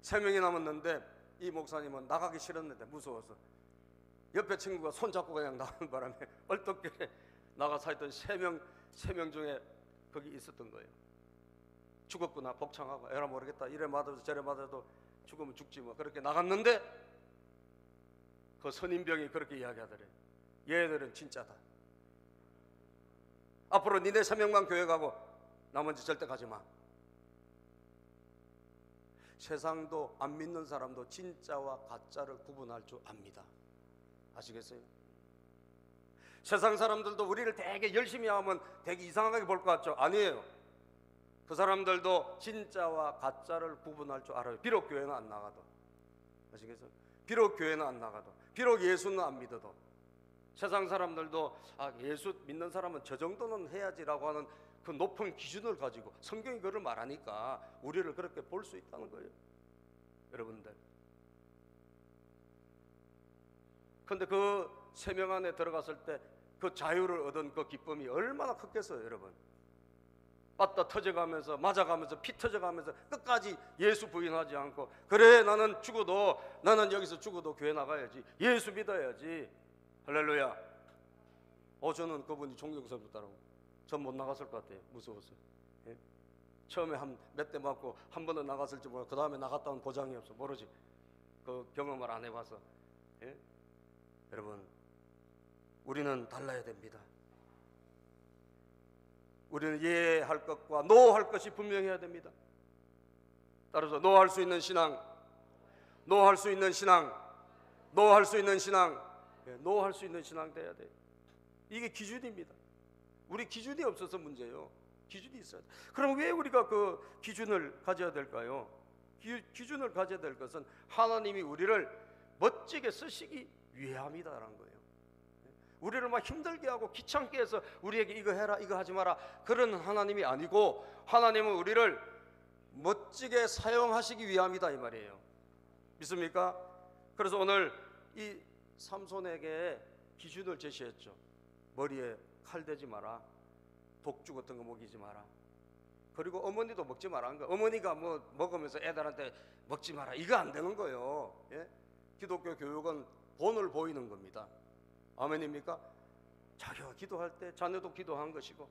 3명이 남았는데 이 목사님은 나가기 싫었는데 무서워서 옆에 친구가 손잡고 그냥 나오는 바람에 얼떨결에 나가서 하여튼 3명 중에 거기 있었던 거예요. 죽었구나 복창하고 에라 모르겠다 이래 맞아도 저래 맞아도 죽으면 죽지 뭐 그렇게 나갔는데 그 선임병이 그렇게 이야기하더래. 얘들은 진짜다. 앞으로 니네 3명만 교회 가고 나머지 절대 가지 마. 세상도 안 믿는 사람도 진짜와 가짜를 구분할 줄 압니다. 아시겠어요? 세상 사람들도 우리를 되게 열심히 하면 되게 이상하게 볼 것 같죠? 아니에요. 그 사람들도 진짜와 가짜를 구분할 줄 알아요. 비록 교회는 안 나가도. 아시겠어요? 비록 교회는 안 나가도, 비록 예수는 안 믿어도 세상 사람들도 예수 믿는 사람은 저 정도는 해야지라고 하는 그 높은 기준을 가지고 성경이 그걸 말하니까 우리를 그렇게 볼 수 있다는 거예요. 여러분들. 근데 그 3명 안에 들어갔을 때 그 자유를 얻은 그 기쁨이 얼마나 컸겠어요, 여러분. 빠따 터져가면서 맞아가면서 피 터져가면서 끝까지 예수 부인하지 않고 그래 나는 죽어도 나는 여기서 죽어도 교회 나가야지 예수 믿어야지 할렐루야. 저는 그분이 존경스럽다라고. 전 못 나갔을 것 같아요. 무서워서. 예? 처음에 한 몇 대 맞고 한 번은 나갔을지 몰라. 그 다음에 나갔다는 보장이 없어. 모르지. 그 경험을 안 해봐서. 예? 여러분, 우리는 달라야 됩니다. 우리는 예 할 것과 노 할 것이 분명해야 됩니다. 따라서 노 할 수 있는 신앙, 노 할 수 있는 신앙, 노 할 수 있는 신앙, 노 할 수 있는 신앙 돼야 돼요. 이게 기준입니다. 우리 기준이 없어서 문제예요. 기준이 있어야 돼. 그럼 왜 우리가 그 기준을 가져야 될까요? 기준을 가져야 될 것은 하나님이 우리를 멋지게 쓰시기 위함이다라는 거예요. 우리를 막 힘들게 하고 귀찮게 해서 우리에게 이거 해라 이거 하지 마라 그런 하나님이 아니고 하나님은 우리를 멋지게 사용하시기 위함이다 이 말이에요. 믿습니까? 그래서 오늘 이 삼손에게 기준을 제시했죠. 머리에 칼 대지 마라, 독주 같은 거 먹이지 마라, 그리고 어머니도 먹지 마라. 어머니가 뭐 먹으면서 애들한테 먹지 마라 이거 안 되는 거예요. 예? 기독교 교육은 본을 보이는 겁니다. 아멘입니까? 자기가 기도할 때 자녀도 기도한 것이고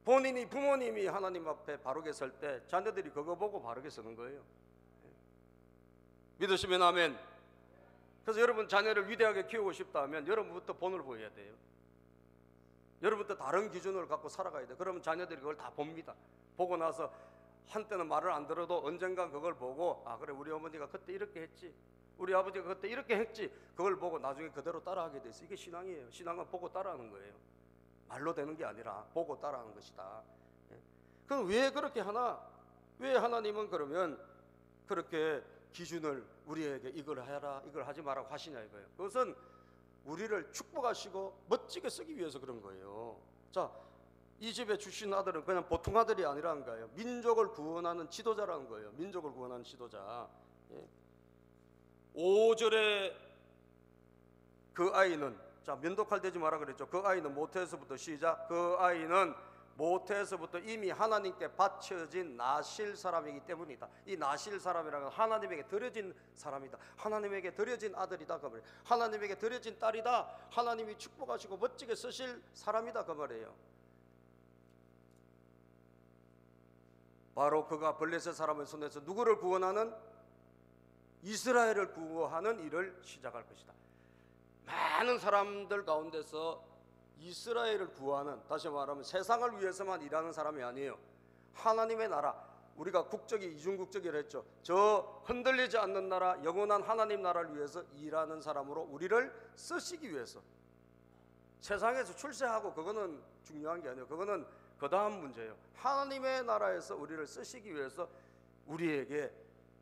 본인이 부모님이 하나님 앞에 바르게 설 때 자녀들이 그거 보고 바르게 서는 거예요. 믿으시면 아멘. 그래서 여러분 자녀를 위대하게 키우고 싶다 하면 여러분부터 본을 보여야 돼요. 여러분부터 다른 기준을 갖고 살아가야 돼요. 그러면 자녀들이 그걸 다 봅니다. 보고 나서 한때는 말을 안 들어도 언젠가 그걸 보고 아 그래 우리 어머니가 그때 이렇게 했지, 우리 아버지가 그때 이렇게 했지, 그걸 보고 나중에 그대로 따라하게 돼 있어. 이게 신앙이에요. 신앙은 보고 따라하는 거예요. 말로 되는 게 아니라 보고 따라하는 것이다. 그럼 왜 그렇게 하나? 왜 하나님은 그러면 그렇게 기준을 우리에게 이걸 해라 이걸 하지 말라고 하시냐 이거예요. 그것은 우리를 축복하시고 멋지게 쓰기 위해서 그런 거예요. 자, 이 집에 주신 아들은 그냥 보통 아들이 아니라는 거예요. 민족을 구원하는 지도자라는 거예요. 민족을 구원하는 지도자. 5절에 그 아이는, 자 면도칼 대지 마라 그랬죠. 그 아이는 모태에서부터 시작. 그 아이는 모태에서부터 이미 하나님께 바쳐진 나실 사람이기 때문이다. 이 나실 사람이라는 건 하나님에게 드려진 사람이다. 하나님에게 드려진 아들이다 그 말이에요. 하나님에게 드려진 딸이다. 하나님이 축복하시고 멋지게 쓰실 사람이다 그 말이에요. 바로 그가 블레셋 사람의 손에서 누구를 구원하는? 이스라엘을 구원하는 일을 시작할 것이다. 많은 사람들 가운데서 이스라엘을 구하는, 다시 말하면 세상을 위해서만 일하는 사람이 아니에요. 하나님의 나라, 우리가 국적이 이중국적이라 했죠. 저 흔들리지 않는 나라, 영원한 하나님 나라를 위해서 일하는 사람으로 우리를 쓰시기 위해서. 세상에서 출세하고 그거는 중요한 게 아니에요. 그거는 그 다음 문제예요. 하나님의 나라에서 우리를 쓰시기 위해서 우리에게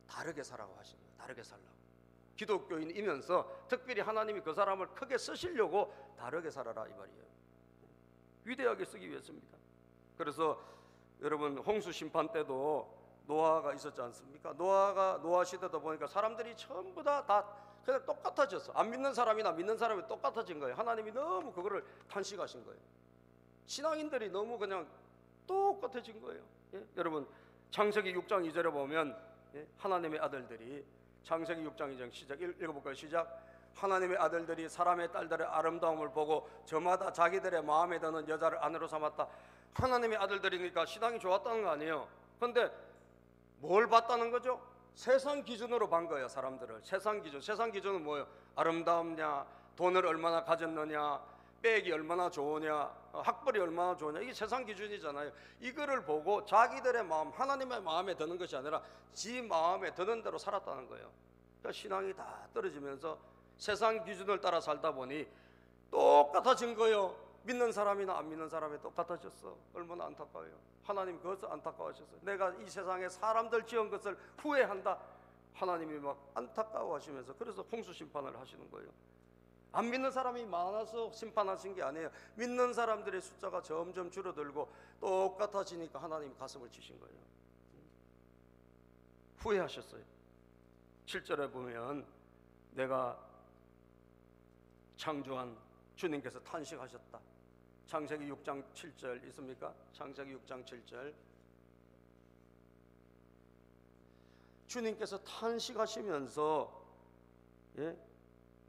다르게 살라고 하시는 거예요. 다르게 살라고. 기독교인이면서 특별히 하나님이 그 사람을 크게 쓰시려고 다르게 살아라 이 말이에요. 위대하게 쓰기 위해서입니다. 그래서 여러분 홍수 심판 때도 노아가 있었지 않습니까? 노아 시대도 보니까 사람들이 전부 다 그냥 똑같아졌어. 안 믿는 사람이나 믿는 사람이 똑같아진 거예요. 하나님이 너무 그거를 탄식하신 거예요. 신앙인들이 너무 그냥 똑같아진 거예요. 예? 여러분 창세기 6장 2절에 보면 하나님의 아들들이, 창세기 6장 2절 시작, 읽어볼까요? 시작. 하나님의 아들들이 사람의 딸들의 아름다움을 보고 저마다 자기들의 마음에 드는 여자를 아내로 삼았다. 하나님의 아들들이니까 신앙이 좋았다는 거 아니에요. 그런데 뭘 봤다는 거죠? 세상 기준으로 본 거예요. 사람들을 세상 기준은 뭐예요? 아름다움냐, 돈을 얼마나 가졌느냐, 백이 얼마나 좋으냐, 학벌이 얼마나 좋으냐, 이게 세상 기준이잖아요. 이거를 보고 자기들의 마음, 하나님의 마음에 드는 것이 아니라 지 마음에 드는 대로 살았다는 거예요. 그러니까 신앙이 다 떨어지면서 세상 기준을 따라 살다 보니 똑같아진 거예요. 믿는 사람이나 안 믿는 사람이 똑같아졌어. 얼마나 안타까워요. 하나님 그것을 안타까워하셨어요. 내가 이 세상에 사람들 지은 것을 후회한다. 하나님이 막 안타까워하시면서 그래서 홍수 심판을 하시는 거예요. 안 믿는 사람이 많아서 심판하신 게 아니에요. 믿는 사람들의 숫자가 점점 줄어들고 똑같아지니까 하나님 가슴을 치신 거예요. 후회하셨어요. 7절에 보면 내가 창조한 주님께서 탄식하셨다. 창세기 6장 7절 있습니까? 창세기 6장 7절. 주님께서 탄식하시면서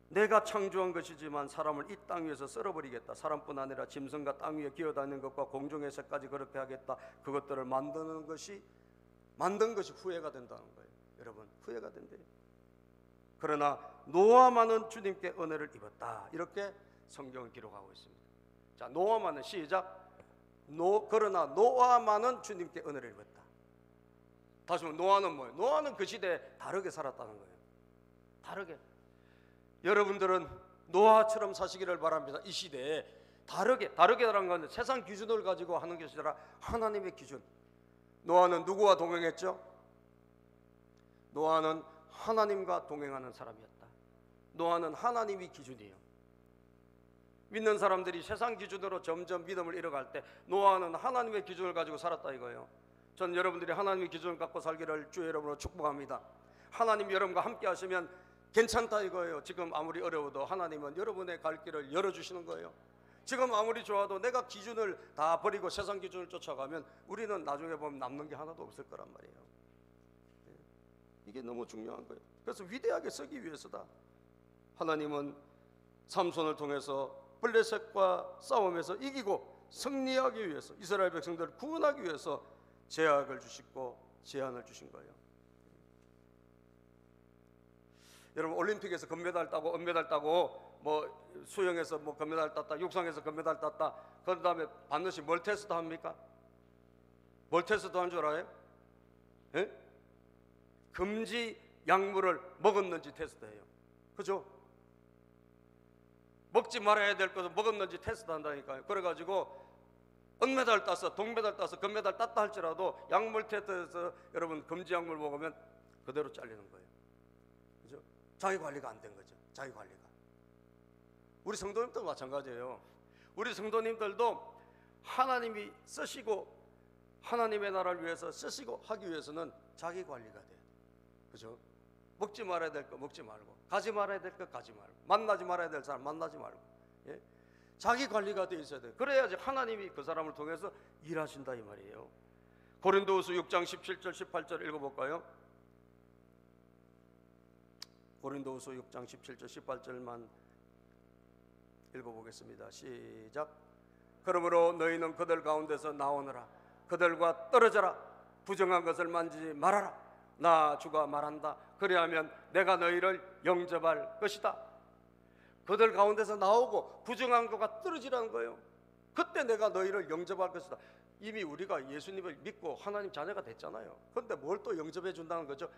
내가 창조한 것이지만 사람을 이 땅 위에서 썰어버리겠다. 사람뿐 아니라 짐승과 땅 위에 기어다니는 것과 공중의 새까지 그렇게 하겠다. 그것들을 만든 것이 후회가 된다는 거예요. 여러분 후회가 된대요. 그러나 노아만은 주님께 은혜를 입었다. 이렇게 성경은 기록하고 있습니다. 자, 노아만은 시작. 그러나 노아만은 주님께 은혜를 입었다. 다시 말해 노아는 뭐예요? 노아는 그 시대에 다르게 살았다는 거예요. 다르게. 여러분들은 노아처럼 사시기를 바랍니다. 이 시대에 다르게라는 건 세상 기준을 가지고 하는 것이 아니라 하나님의 기준. 노아는 누구와 동행했죠? 노아는 하나님과 동행하는 사람이었다. 노아는 하나님이 기준이에요. 믿는 사람들이 세상 기준으로 점점 믿음을 잃어갈 때 노아는 하나님의 기준을 가지고 살았다 이거예요. 저는 여러분들이 하나님의 기준을 갖고 살기를 주의 이름으로 축복합니다. 하나님 여러분과 함께 하시면 괜찮다 이거예요. 지금 아무리 어려워도 하나님은 여러분의 갈 길을 열어주시는 거예요. 지금 아무리 좋아도 내가 기준을 다 버리고 세상 기준을 쫓아가면 우리는 나중에 보면 남는 게 하나도 없을 거란 말이에요. 이게 너무 중요한 거예요. 그래서 위대하게 쓰기 위해서다. 하나님은 삼손을 통해서 블레셋과 싸움에서 이기고 승리하기 위해서 이스라엘 백성들을 구원하기 위해서 제약을 주시고 제한을 주신 거예요. 여러분 올림픽에서 금메달 따고 은메달 따고 뭐 수영에서 뭐 금메달 땄다, 육상에서 금메달 땄다, 그 다음에 반드시 뭘 테스트 합니까? 뭘 테스트 한 줄 알아요? 예? 금지 약물을 먹었는지 테스트해요. 그죠? 먹지 말아야 될 것을 먹었는지 테스트한다니까요. 그래가지고 은메달 따서 동메달 따서 금메달 땄다 할지라도 약물 테스트에서 여러분 금지 약물 먹으면 그대로 잘리는 거예요. 그죠? 자기 관리가 안 된 거죠. 자기 관리가. 우리 성도님도 마찬가지예요. 우리 성도님들도 하나님이 쓰시고 하나님의 나라를 위해서 쓰시고 하기 위해서는 자기 관리가 돼야 돼요. 그죠? 먹지 말아야 될 거 먹지 말고, 가지 말아야 될 거 가지 말고, 만나지 말아야 될 사람 만나지 말고, 예? 자기 관리가 되어 있어야 돼요. 그래야지 하나님이 그 사람을 통해서 일하신다 이 말이에요. 고린도후서 6장 17절 18절 읽어볼까요? 고린도후서 6장 17절 18절만 읽어보겠습니다. 시작. 그러므로 너희는 그들 가운데서 나오너라. 그들과 떨어져라. 부정한 것을 만지지 말아라. 나 주가 말한다. 그리하면 내가 너희를 영접할 것이다. 그들 가운데서 나오고 부정한 것과 떨어지라는 거예요. 그때 내가 너희를 영접할 것이다. 이미 우리가 예수님을 믿고 하나님 자녀가 됐잖아요. 그런데 뭘 또 영접해 준다는 거죠?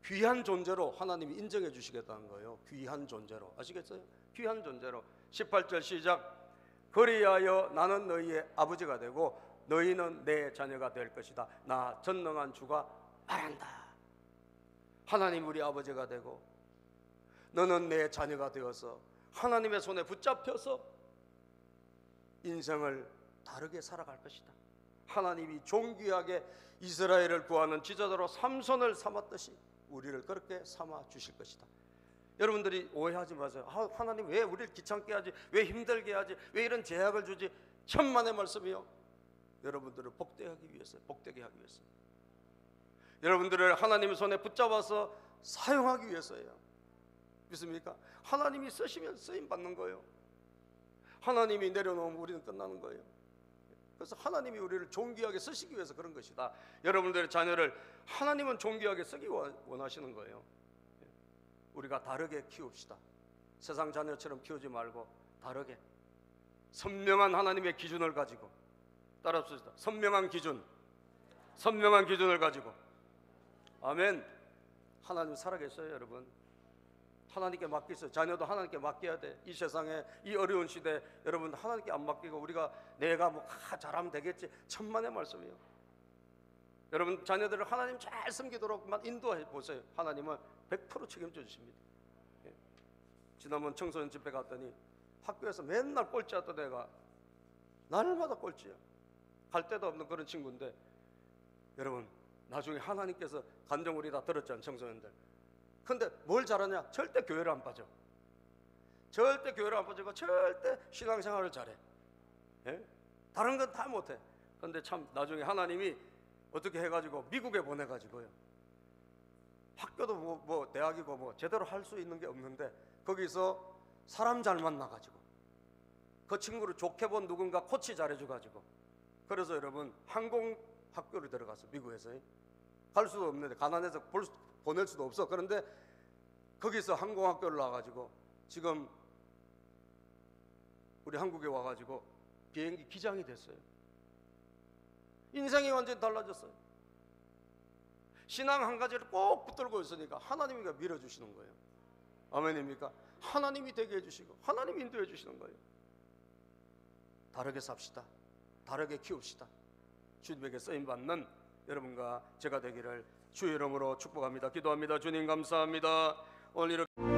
귀한 존재로 하나님이 인정해 주시겠다는 거예요. 귀한 존재로. 아시겠어요? 귀한 존재로. 18절 시작. 그리하여 나는 너희의 아버지가 되고 너희는 내 자녀가 될 것이다. 나 전능한 주가 말한다. 하나님 우리 아버지가 되고 너는 내 자녀가 되어서 하나님의 손에 붙잡혀서 인생을 다르게 살아갈 것이다. 하나님이 존귀하게 이스라엘을 구하는 지도자로 삼손을 삼았듯이 우리를 그렇게 삼아 주실 것이다. 여러분들이 오해하지 마세요. 하나님 왜 우리를 귀찮게 하지? 왜 힘들게 하지? 왜 이런 제약을 주지? 천만의 말씀이요. 여러분들을 복되게 하기 위해서, 복되게 하기 위해서. 여러분들을 하나님의 손에 붙잡아서 사용하기 위해서예요. 믿습니까? 하나님이 쓰시면 쓰임 받는 거예요. 하나님이 내려놓으면 우리는 끝나는 거예요. 그래서 하나님이 우리를 존귀하게 쓰시기 위해서 그런 것이다. 여러분들의 자녀를 하나님은 존귀하게 쓰기 원하시는 거예요. 우리가 다르게 키웁시다. 세상 자녀처럼 키우지 말고 다르게 선명한 하나님의 기준을 가지고 따라합시다. 선명한 기준, 선명한 기준을 가지고. 아멘. 하나님 살아계셔요, 여러분. 하나님께 맡기세요. 자녀도 하나님께 맡겨야 돼. 이 세상에 이 어려운 시대 여러분 하나님께 안 맡기고 우리가 내가 뭐 잘하면 되겠지, 천만의 말씀이에요. 여러분 자녀들을 하나님 잘 섬기도록만 인도해 보세요. 하나님은 100% 책임져 주십니다. 예. 지난번 청소년 집회 갔더니 학교에서 맨날 꼴찌였던 애가 날마다 꼴찌야. 갈 데도 없는 그런 친구인데, 여러분 나중에 하나님께서 간증 우리 다 들었잖아요, 청소년들. 근데 뭘 잘하냐? 절대 교회를 안 빠져. 절대 교회를 안 빠지고 절대 신앙생활을 잘해. 예? 다른 건 다 못해. 근데 참 나중에 하나님이 어떻게 해가지고 미국에 보내가지고요, 학교도 뭐 대학이고 뭐 제대로 할 수 있는 게 없는데 거기서 사람 잘 만나가지고 그 친구를 좋게 본 누군가 코치 잘해줘가지고, 그래서 여러분 항공학교를 들어가서 미국에서 갈 수도 없는데 가난해서 보낼 수도 없어. 그런데 거기서 항공학교를 나와가지고 지금 우리 한국에 와가지고 비행기 기장이 됐어요. 인생이 완전히 달라졌어요. 신앙 한 가지를 꼭 붙들고 있으니까 하나님이 밀어주시는 거예요. 아멘입니까? 하나님이 되게 해주시고 하나님이 인도해 주시는 거예요. 다르게 삽시다. 다르게 키웁시다. 주님에게 쓰임받는 여러분과 제가 되기를 주의 이름으로 축복합니다. 기도합니다. 주님 감사합니다. 오늘 이렇게